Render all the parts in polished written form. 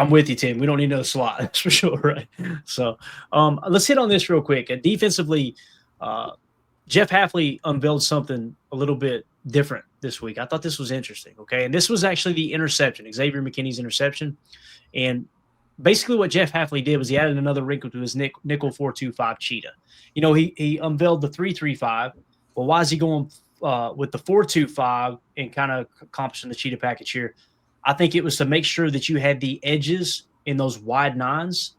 I'm with you, Tim. We don't need another slot. That's for sure, right? So let's hit on this real quick. Defensively, uh, Jeff Hafley unveiled something a little bit different this week. I thought this was interesting. Okay. And this was actually the interception, Xavier McKinney's interception. And basically what Jeff Hafley did was he added another wrinkle to his nickel 4-2-5 cheetah. You know, he unveiled the 3-3-5. Well, why is he going with the 4-2-5 and kind of accomplishing the cheetah package here? I think it was to make sure that you had the edges in those wide nines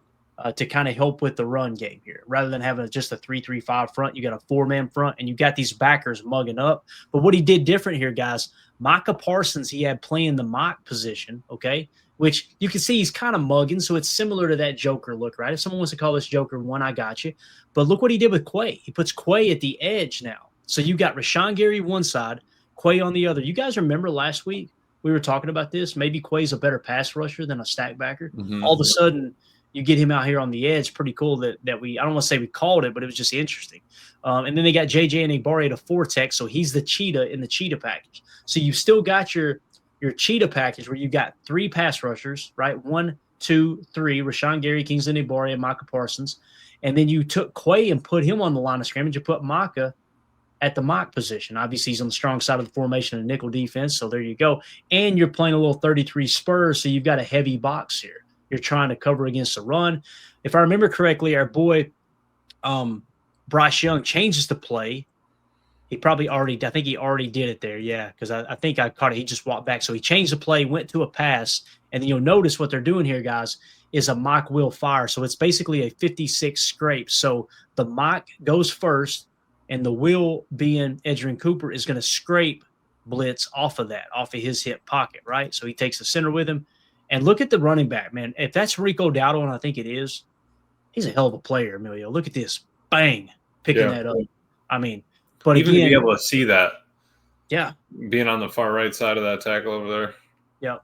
to kind of help with the run game here. Rather than having just a 3-3-5 front, you got a four-man front, and you got these backers mugging up. But what he did different here, guys, Micah Parsons, he had playing the mock position, okay, which you can see he's kind of mugging, so it's similar to that Joker look, right? If someone wants to call this Joker one, I got you. But look what he did with Quay. He puts Quay at the edge now. So you got Rashawn Gary one side, Quay on the other. You guys remember last week we were talking about this? Maybe Quay's a better pass rusher than a stack backer. Mm-hmm. All of a sudden, you get him out here on the edge. Pretty cool that we – I don't want to say we called it, but it was just interesting. And then they got J.J. Enagbare to four tech, so he's the cheetah in the cheetah package. So you've still got your cheetah package where you got three pass rushers, right? 1, 2, 3, Rashawn Gary, Kingsley Enagbare, and Micah Parsons. And then you took Quay and put him on the line of scrimmage. You put Micah at the mock position. Obviously, he's on the strong side of the formation and nickel defense, so there you go. And you're playing a little 33 Spurs, so you've got a heavy box here. You're trying to cover against the run. If I remember correctly, our boy Bryce Young changes the play. I think he already did it there, yeah, because I think I caught it. He just walked back. So he changed the play, went to a pass, and then you'll notice what they're doing here, guys, is a mock will fire. So it's basically a 56 scrape. So the mock goes first, and the will being Edgerrin Cooper is going to scrape blitz off of his hip pocket, right? So he takes the center with him. And look at the running back, man. If that's Rico Dowdle, and I think it is, he's a hell of a player, Emilio. Look at this. Bang. Picking that up. I mean, but even again, to be able to see that. Yeah. Being on the far right side of that tackle over there. Yeah.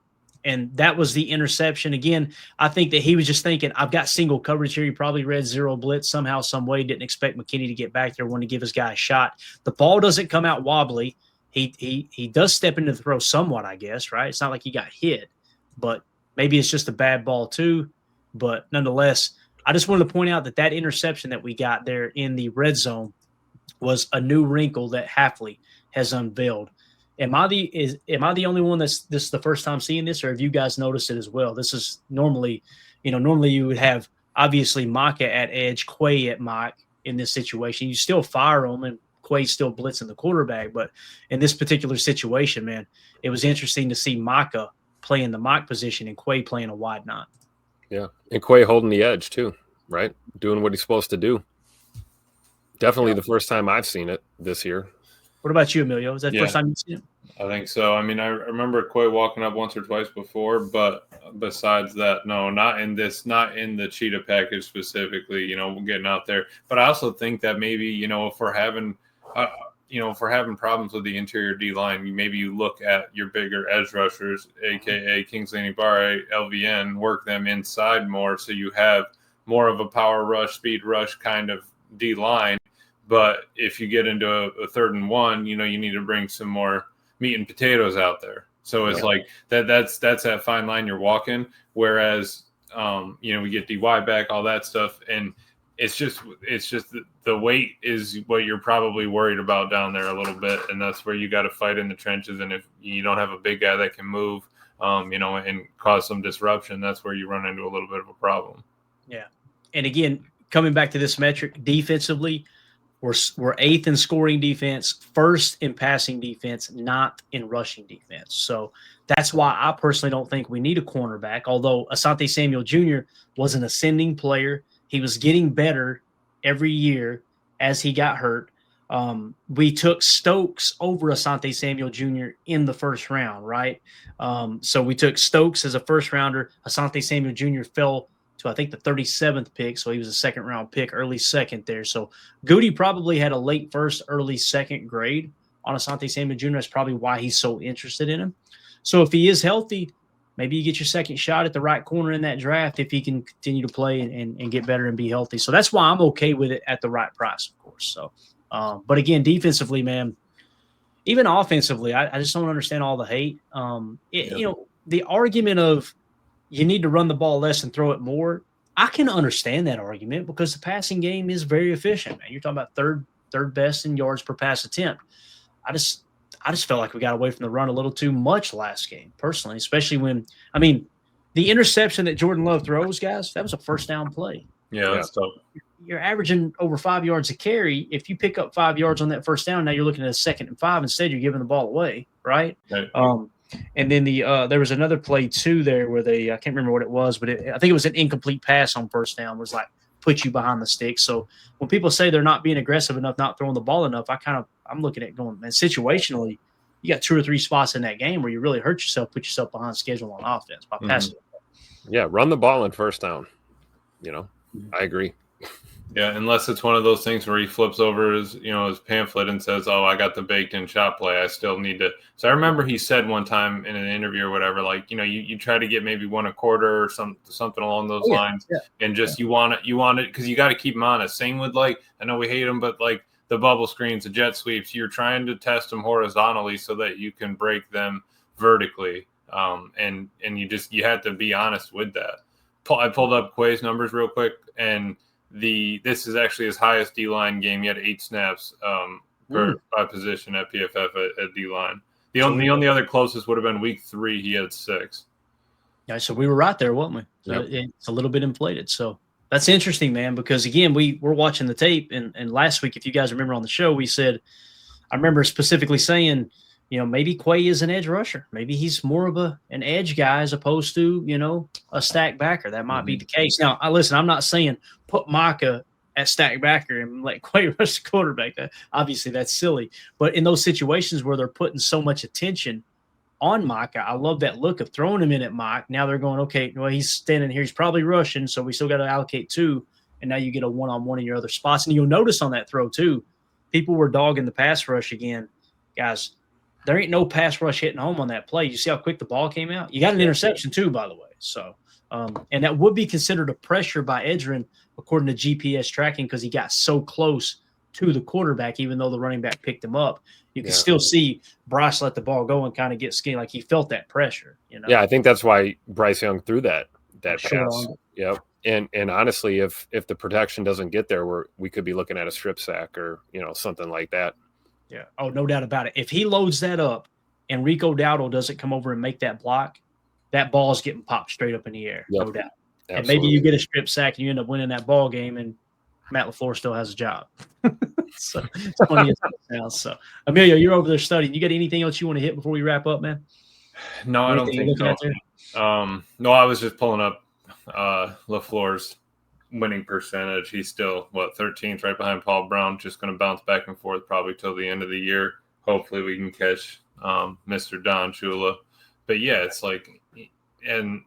And that was the interception. Again, I think that he was just thinking, I've got single coverage here. He probably read zero blitz somehow, some way. Didn't expect McKinney to get back there, wanted to give his guy a shot. The ball doesn't come out wobbly. He does step into the throw somewhat, I guess, right? It's not like he got hit, but maybe it's just a bad ball too. But nonetheless, I just wanted to point out that interception that we got there in the red zone was a new wrinkle that Hafley has unveiled. Am I the only one this is the first time seeing this, or have you guys noticed it as well? This is normally you would have obviously Micah at edge, Quay at mock in this situation. You still fire them, and Quay's still blitzing the quarterback. But in this particular situation, man, it was interesting to see Micah playing the mock position and Quay playing a wide nine. Yeah, and Quay holding the edge too, right? Doing what he's supposed to do. Definitely the first time I've seen it this year. What about you, Emilio? Is that the first time you've seen it? I think so. I mean, I remember Quay walking up once or twice before, but besides that, no, not in the cheetah package specifically, getting out there. But I also think that maybe, if we're having problems with the interior D line, maybe you look at your bigger edge rushers, aka Kingsley Enagbare, LVN, work them inside more, so you have more of a power rush, speed rush kind of D line. But if you get into a 3rd and 1, you need to bring some more meat and potatoes out there. So it's like that's that fine line you're walking. Whereas we get DY back, all that stuff, and it's just the weight is what you're probably worried about down there a little bit, and that's where you got to fight in the trenches. And if you don't have a big guy that can move, and cause some disruption, that's where you run into a little bit of a problem. Yeah, and again, coming back to this metric, defensively, we're 8th in scoring defense, 1st in passing defense, not in rushing defense. So that's why I personally don't think we need a cornerback, although Asante Samuel Jr. was an ascending player. He was getting better every year as he got hurt. We took Stokes over Asante Samuel Jr. in the first round, right? So we took Stokes as a first rounder. Asante Samuel Jr. fell to, I think, the 37th pick, so he was a second-round pick, early second there. So Goody probably had a late first, early second grade on Asante Samuel Jr. That's probably why he's so interested in him. So if he is healthy, maybe you get your second shot at the right corner in that draft if he can continue to play and get better and be healthy. So that's why I'm okay with it at the right price, of course. So, but again, defensively, man, even offensively, I just don't understand all the hate. The argument of you need to run the ball less and throw it more. I can understand that argument because the passing game is very efficient, man. You're talking about third best in yards per pass attempt. I just felt like we got away from the run a little too much last game, personally, especially when, I mean, the interception that Jordan Love throws, guys, that was a first down play. Yeah, that's tough. You're averaging over 5 yards a carry. If you pick up 5 yards on that first down, now you're looking at a 2nd and 5. Instead, you're giving the ball away, right? Right. And then there was another play too there where I can't remember what it was, but I think it was an incomplete pass on first down. It was like put you behind the sticks. So when people say they're not being aggressive enough, not throwing the ball enough, I'm looking at going, man, situationally, you got 2 or 3 spots in that game where you really hurt yourself, put yourself behind schedule on offense by passing. Yeah, run the ball in first down. I agree. Yeah, unless it's one of those things where he flips over his pamphlet and says, "Oh, I got the baked-in shot play. I still need to." So I remember he said one time in an interview or whatever, like, you try to get maybe 1 a quarter or something along those lines, and just you want it because you got to keep him honest. Same with, like, I know we hate him, but like the bubble screens, the jet sweeps, you're trying to test them horizontally so that you can break them vertically, and you have to be honest with that. I pulled up Quay's numbers real quick, and this is actually his highest D-line game. He had 8 snaps by position at PFF at D-line. The only other closest would have been week 3. He had 6. Yeah, so we were right there, weren't we? So it's a little bit inflated. So that's interesting, man, because, again, we're watching the tape, and last week, if you guys remember on the show, we said – I remember specifically saying – maybe Quay is an edge rusher. Maybe he's more of an edge guy as opposed to, a stack backer. That might be the case. Now, I'm not saying put Micah at stack backer and let Quay rush the quarterback. Obviously, that's silly. But in those situations where they're putting so much attention on Micah, I love that look of throwing him in at Mike. Now they're going, okay, well, he's standing here. He's probably rushing, so we still got to allocate 2. And now you get a one-on-one in your other spots. And you'll notice on that throw, too, people were dogging the pass rush again. Guys, there ain't no pass rush hitting home on that play. You see how quick the ball came out? You got an interception too, by the way. So, and that would be considered a pressure by Edgerrin, according to GPS tracking, because he got so close to the quarterback, even though the running back picked him up. You can still see Bryce let the ball go and kind of get skinny, like he felt that pressure. Yeah, I think that's why Bryce Young threw that pass. Sure. Yep. And honestly, if the protection doesn't get there, we could be looking at a strip sack or something like that. Yeah. Oh, no doubt about it. If he loads that up and Rico Dowdle doesn't come over and make that block, that ball is getting popped straight up in the air. Yep. No doubt. Absolutely. And maybe you get a strip sack and you end up winning that ball game, and Matt LaFleur still has a job. So it's funny as now. So, Emilio, you're over there studying. You got anything else you want to hit before we wrap up, man? No, I don't think so. No, I was just pulling up LaFleur's winning percentage. He's still 13th, right behind Paul Brown. Just going to bounce back and forth probably till the end of the year. Hopefully we can catch Mr. Don Shula. But yeah, it's like, and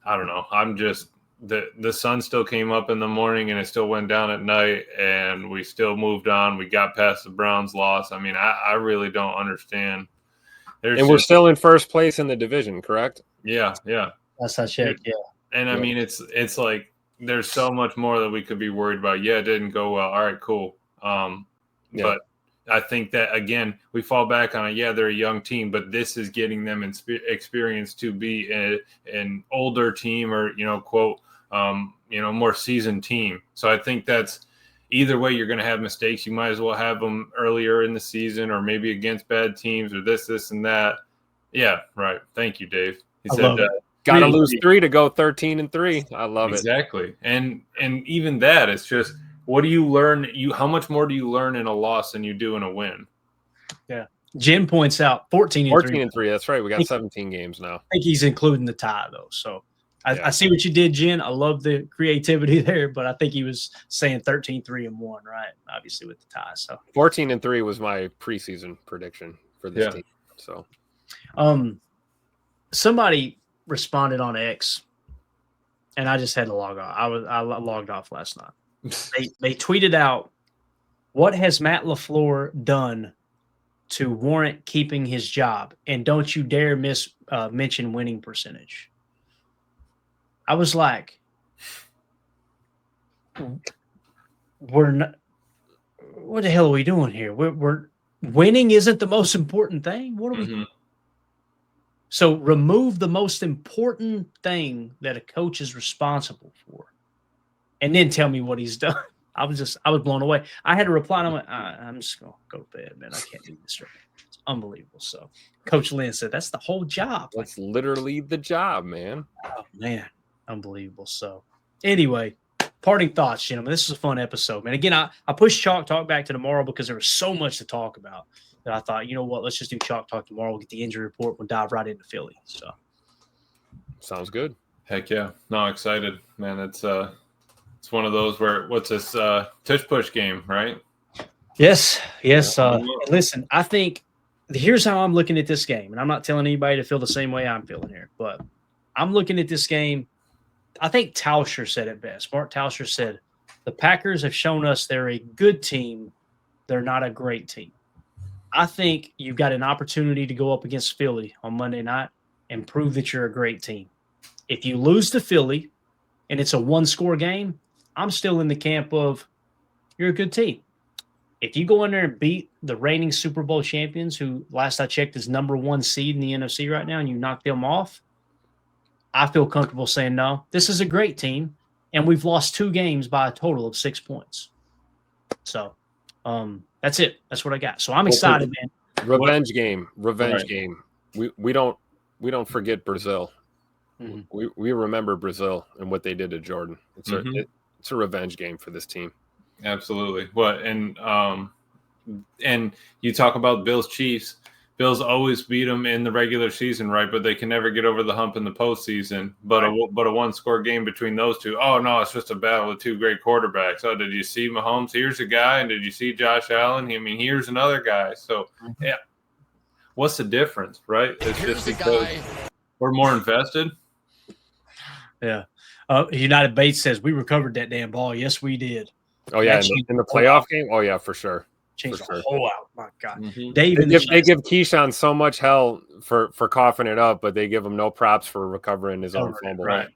I don't know. I'm just the sun still came up in the morning and it still went down at night, and we still moved on. We got past the Browns loss. I mean, I really don't understand. We're still in first place in the division, correct? Yeah. That's not check. Yeah. And I mean, it's like, there's so much more that we could be worried about. Yeah, it didn't go well. All right, cool. But I think that, again, we fall back on it. Yeah, they're a young team, but this is getting them experience to be an older team or, quote, more seasoned team. So I think that's either way you're going to have mistakes. You might as well have them earlier in the season or maybe against bad teams or this and that. Yeah, right. Thank you, Dave. He said got to lose 3 to go 13-3. I love it. Exactly. And even that, it's just, what do you learn? How much more do you learn in a loss than you do in a win? Yeah. Jim points out 14-3. 14-3. That's right. We got 17 games now. I think he's including the tie, though. So I see what you did, Jen. I love the creativity there, but I think he was saying 13-3-1, right? Obviously with the tie. So 14-3 was my preseason prediction for this team. So, somebody responded on X, and I just had to log off. I logged off last night. They tweeted out, "What has Matt LaFleur done to warrant keeping his job? And don't you dare mention winning percentage." I was like, "We're not. What the hell are we doing here? We're winning isn't the most important thing. What are we?" So remove the most important thing that a coach is responsible for, and then tell me what he's done. I was blown away. I had to reply, and I went, I'm just going to go to bed, man. I can't do this right now. It's unbelievable. So Coach Lynn said, that's the whole job. That's literally the job, man. Oh, man. Unbelievable. So anyway, parting thoughts, gentlemen. This is a fun episode, man. Again, I pushed Chalk Talk back to tomorrow because there was so much to talk about that I thought, you know what, let's just do Chalk Talk tomorrow. We'll get the injury report. We'll dive right into Philly. So sounds good. Heck yeah. No, excited, man. It's one of those where what's this tush push game, right? Yes. Listen, I think here's how I'm looking at this game, and I'm not telling anybody to feel the same way I'm feeling here, but I'm looking at this game. I think Tauscher said it best. Mark Tauscher said, the Packers have shown us they're a good team. They're not a great team. I think you've got an opportunity to go up against Philly on Monday night and prove that you're a great team. If you lose to Philly and it's a one-score game, I'm still in the camp of you're a good team. If you go in there and beat the reigning Super Bowl champions, who last I checked is number 1 seed in the NFC right now, and you knock them off, I feel comfortable saying, no, this is a great team, and we've lost 2 games by a total of 6 points. So that's it. That's what I got. So I'm excited, man. Revenge game. We don't forget Brazil. Mm-hmm. We remember Brazil and what they did to Jordan. It's a revenge game for this team. Absolutely. And you talk about Bills Chiefs. Bills always beat them in the regular season, right? But they can never get over the hump in the postseason. But a one-score game between those two. Oh no, it's just a battle of 2 great quarterbacks. Oh, did you see Mahomes? Here's a guy, and did you see Josh Allen? I mean, here's another guy. So yeah, what's the difference, right? It's just because we're more invested. Yeah. United Bates says we recovered that damn ball. Yes, we did. Oh yeah, in the playoff game. Oh yeah, for sure. Changed the whole out. My God, mm-hmm. Dave. They give Keyshawn so much hell for coughing it up, but they give him no props for recovering his own fumble. Right.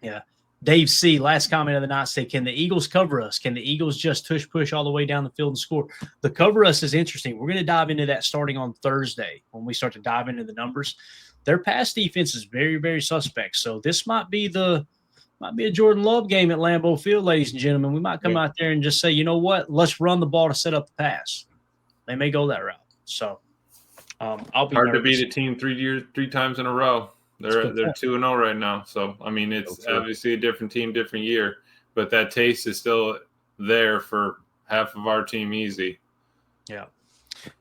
Yeah. Dave C. Last comment of the night said, "Can the Eagles cover us? Can the Eagles just tush push all the way down the field and score?" The cover us is interesting. We're going to dive into that starting on Thursday when we start to dive into the numbers. Their pass defense is very, very suspect. So this might be a Jordan Love game at Lambeau Field, ladies and gentlemen. We might come out there and just say, you know what, let's run the ball to set up the pass. They may go that route. So I'll be hard to beat a team 3 times in a row. They're 2-0 right now. So I mean, it's obviously a different team, different year, but that taste is still there for half of our team easy. Yeah.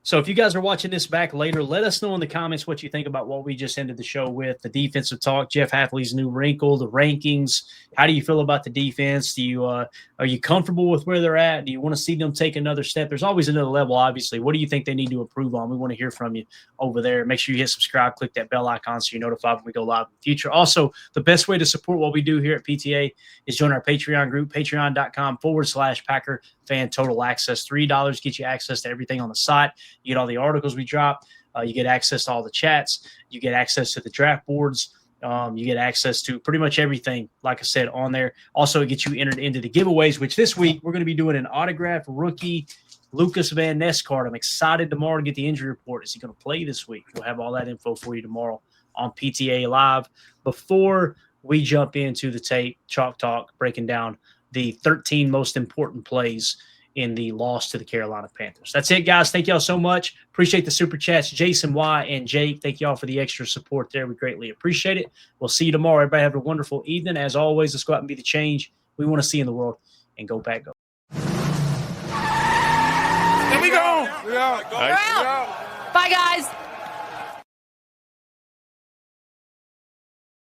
So if you guys are watching this back later, let us know in the comments what you think about what we just ended the show with, the defensive talk, Jeff Hafley's new Wrinkle, the rankings. How do you feel about the defense? Are you comfortable with where they're at? Do you want to see them take another step? There's always another level, obviously. What do you think they need to improve on? We want to hear from you over there. Make sure you hit subscribe, click that bell icon so you're notified when we go live in the future. Also, the best way to support what we do here at PTA is join our Patreon group, patreon.com/Packer Fan Total Access. $3 gets you access to everything on the site. You get all the articles we drop. You get access to all the chats. You get access to the draft boards. You get access to pretty much everything, like I said, on there. Also, it gets you entered into the giveaways, which this week we're going to be doing an autographed rookie Lucas Van Ness card. I'm excited tomorrow to get the injury report. Is he going to play this week? We'll have all that info for you tomorrow on PTA Live. Before we jump into the tape, Chalk Talk, breaking down the 13 most important plays in the loss to the Carolina Panthers. That's it, guys. Thank y'all so much. Appreciate the super chats. Jason Y and Jake, thank y'all for the extra support there. We greatly appreciate it. We'll see you tomorrow. Everybody have a wonderful evening. As always, let's go out and be the change we want to see in the world and go back. Go. Here we go. Bye, guys.